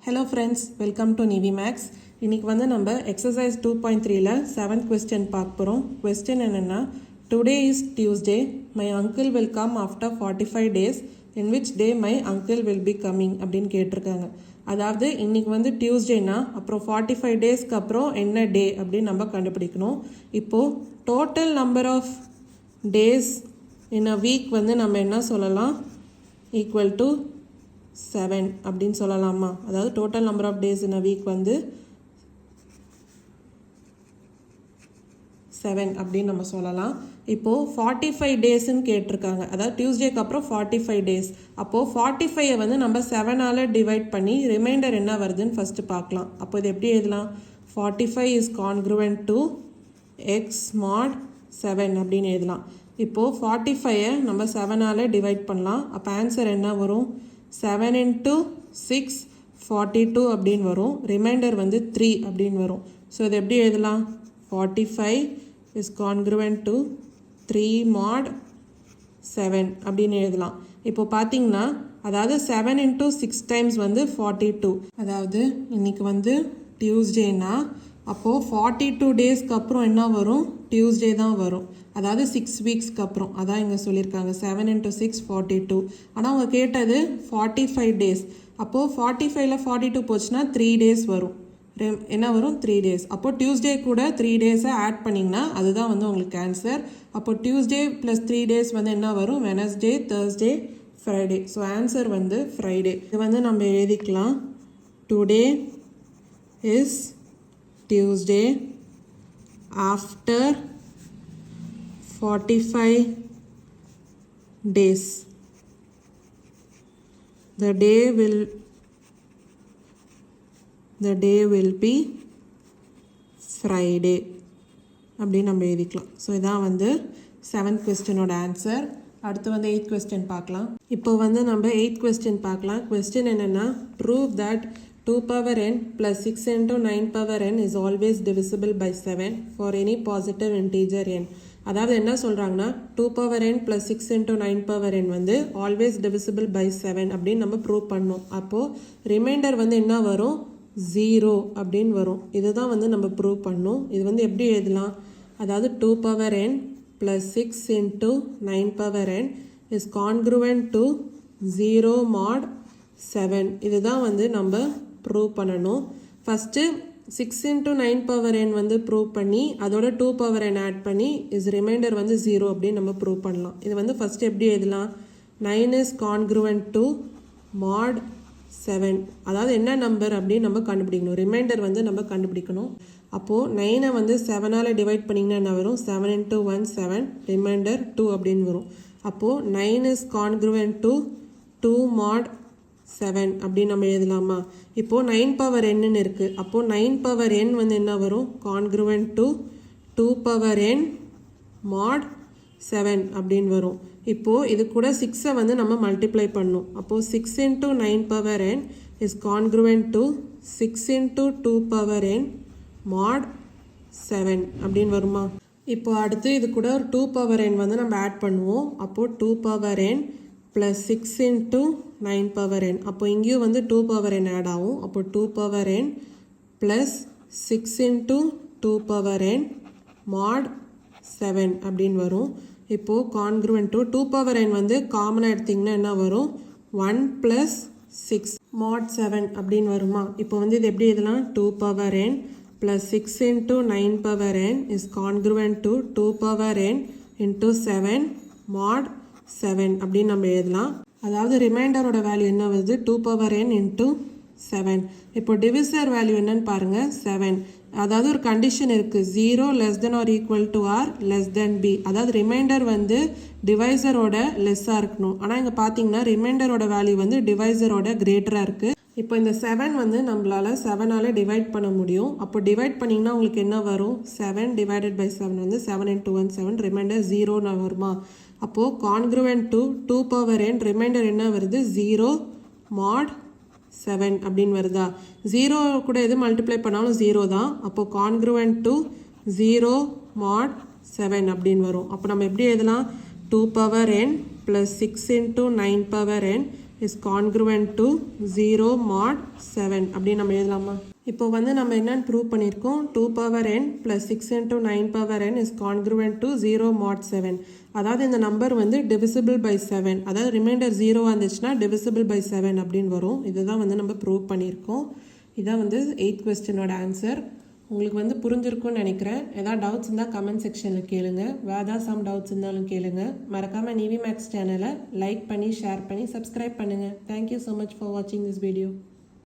Hello friends, welcome to Navy Max. இன்னைக்கு வந்து நம்ம exercise 2.3ல 7th question பார்க்க போறோம். Question என்னன்னா, today is Tuesday. My uncle will come after 45 days. In which day my uncle will be coming அப்படின்னு கேட்டிருக்காங்க. அதாவது இன்னைக்கு வந்து டியூஸ்டேனா அப்புறம் 45 டேஸ்க்கு அப்புறம் என்ன டே அப்படின்னு நம்ம கண்டுபிடிக்கணும். இப்போ total number of days in a week வந்து நம்ம என்ன சொல்லலாம், ஈக்குவல் டு 7 அப்படின்னு சொல்லலாமா? அதாவது total number of days in a week வந்து 7 அப்படின்னு நம்ம சொல்லலாம். இப்போது 45 டேஸ்ன்னு கேட்டிருக்காங்க. அதாவது டியூஸ்டேக்கு அப்புறம் 45 டேஸ். அப்போது 45 வந்து நம்ம 7ஆல் டிவைட் பண்ணி ரிமைண்டர் என்ன வருதுன்னு ஃபஸ்ட்டு பார்க்கலாம். அப்போ இது எப்படி எழுதலாம்? 45 இஸ் கான்க்ருவென்ட் டு எக்ஸ் மாட் 7 அப்படின்னு எழுதலாம். இப்போது 45 நம்ம 7ஆல் டிவைட் பண்ணலாம். அப்போ ஆன்சர் என்ன வரும்? 7 into 6 42 அப்படின்னு வரும். ரிமைண்டர் வந்து 3 அப்படின்னு வரும். ஸோ இது எப்படி எழுதலாம்? 45 is congruent to 3 mod 7 அப்படின்னு எழுதலாம். இப்போ பார்த்தீங்கன்னா அதாவது 7 into 6 times வந்து 42. அதாவது இன்னைக்கு வந்து டியூஸ்டேனா அப்போது 42 டேஸ்க்கு அப்புறம் என்ன வரும்? டியூஸ்டே தான் வரும். அதாவது 6 வீக்ஸ்க்கு அப்புறம். அதான் இங்கே சொல்லியிருக்காங்க 7 into 6 42. ஆனால் அவங்க கேட்டது 45 டேஸ். அப்போது 45ல் 42 போச்சுன்னா 3 டேஸ் வரும். என்ன வரும்? 3 டேஸ். அப்போது டியூஸ்டே கூட 3 டேஸை ஆட் பண்ணிங்கன்னா அதுதான் வந்து உங்களுக்கு ஆன்சர். அப்போ டியூஸ்டே ப்ளஸ் 3 டேஸ் வந்து என்ன வரும்? Wednesday, Thursday, Friday. So answer வந்து ஃப்ரைடே. இது வந்து நம்ம எழுதிக்கலாம். Today is Tuesday after 45 days. The day will be Friday அப்படின்னு நம்ம எழுதிக்கலாம். ஸோ இதான் வந்து 7th கொஸ்டினோட ஆன்சர். அடுத்து வந்து 8th கொஸ்டின் பார்க்கலாம். இப்போ வந்து நம்ம 8th கொஸ்டின் பார்க்கலாம். கொஸ்டின் என்னென்னா, prove that 2 power n plus 6 into 9 power n is always divisible by 7 for any positive integer n. அதாவது என்ன சொல்கிறாங்கன்னா, 2 power n plus 6 into 9 power n வந்து always divisible by 7 அப்படின்னு நம்ம ப்ரூவ் பண்ணோம். அப்போது ரிமைண்டர் வந்து என்ன வரும்? 0 அப்படின்னு வரும். இதுதான் வந்து நம்ம ப்ரூவ் பண்ணோம். இது வந்து எப்படி எழுதலாம்? அதாவது 2 power n plus 6 into 9 power n is congruent to 0 mod 7. இதுதான் வந்து நம்ம ப்ரூவ் பண்ணணும். ஃபஸ்ட்டு 6 into 9 power n வந்து ப்ரூவ் பண்ணி அதோட 2 power n ஆட் பண்ணி இஸ் ரிமைண்டர் வந்து 0 அப்படின்னு நம்ம ப்ரூவ் பண்ணலாம். இது வந்து ஃபஸ்ட்டு எப்படி எழுதலாம்? 9 is congruent to mod 7. அதாவது என்ன நம்பர் அப்படின்னு நம்ம கண்டுபிடிக்கணும். ரிமைண்டர் வந்து நம்ம கண்டுபிடிக்கணும். அப்போது 9 வந்து 7ஆல் டிவைட் பண்ணிங்கன்னா என்ன வரும்? 7 into 1 7, ரிமைண்டர் 2 அப்படின்னு வரும். அப்போது 9 is congruent to 2 mod 7 அப்படின்னு நம்ம எழுதலாமா? இப்போது 9 power nன்னு இருக்குது. அப்போது 9 power n வந்து என்ன வரும்? கான்க்ருவென்ட் டு 2 power n mod 7 அப்படின்னு வரும். இப்போது இது கூட 6 வந்து நம்ம மல்டிப்ளை பண்ணணும். அப்போது 6 into 9 power n is congruent to 6 into 2 power n mod 7 அப்படின்னு வருமா? இப்போது அடுத்து இது கூட ஒரு 2 power n வந்து நம்ம ஆட் பண்ணுவோம். அப்போது 2 power n plus 6 into 9 power n. அப்போ இங்கேயும் வந்து 2 power n ஆட் ஆகும். அப்போ 2 power n plus 6 into 2 power n mod 7 அப்படின்னு வரும். இப்போது கான்க்ருவென்ட் டு 2 power n வந்து காமனாக எடுத்திங்கன்னா என்ன வரும்? 1 plus 6 mod 7 அப்படின்னு வருமா? இப்போ வந்து இது எப்படி இதெல்லாம் 2 power n plus 6 into 9 power n is congruent to 2 power n into 7 mod 7 அப்படின்னு நம்ம எழுதலாம். அதாவது ரிமைண்டரோட வேல்யூ என்ன வருது? 2 power n into 7. இப்போ டிவிசர் வேல்யூ என்னன்னு பாருங்கள், 7. அதாவது ஒரு கண்டிஷன் இருக்குது, 0 less than or equal to r less than b. அதாவது ரிமைண்டர் வந்து டிவைசரோட லெஸ்ஸாக இருக்கணும். ஆனால் இங்கே பார்த்தீங்கன்னா ரிமைண்டரோட வேல்யூ வந்து டிவைசரோட கிரேட்டராக இருக்குது. இப்போ இந்த 7 வந்து நம்மளால் 7ஆல் டிவைட் பண்ண முடியும். அப்போ டிவைட் பண்ணிங்கன்னா உங்களுக்கு என்ன வரும்? 7 divided by 7 வந்து 7 into 1 7, ரிமைண்டர் 0 வருமா? அப்போது கான்க்ருவென்ட் டு 2 power n ரிமைண்டர் என்ன வருது? 0 mod 7 அப்படின்னு வருதா? 0 கூட எது மல்டிப்ளை பண்ணாலும் 0 தான். அப்போது கான்க்ருவென்ட் டு 0 mod 7 அப்படின்னு வரும். அப்போ நம்ம எப்படி எழுதலாம்? 2 power n plus 6 into 9 power n is congruent to 0 mod 7 அப்படின்னு நம்ம எழுதலாமா? இப்போ வந்து நம்ம என்னன்னு ப்ரூவ் பண்ணியிருக்கோம், 2 power n plus 6 into 9 power n is congruent to 0 mod 7. அதாவது இந்த நம்பர் வந்து divisible by 7, அதாவது ரிமைண்டர் 0 வந்துச்சுன்னா divisible by 7 அப்படின்னு வரும். இதுதான் வந்து நம்ம ப்ரூவ் பண்ணியிருக்கோம். இதான் வந்து 8th கொஸ்டினோட ஆன்சர். உங்களுக்கு வந்து புரிஞ்சிருக்கும்னு நினைக்கிறேன். ஏதாவது டவுட்ஸ் இருந்தால் கமெண்ட் செக்ஷனில் கேளுங்க. வேறு சம் டவுட்ஸ் இருந்தாலும் கேளுங்க. மறக்காமல் நிவி மேக்ஸ் சேனலை லைக் பண்ணி ஷேர் பண்ணி சப்ஸ்கிரைப் பண்ணுங்கள். தேங்க்யூ ஸோ மச் ஃபார் வாட்சிங் திஸ் வீடியோ.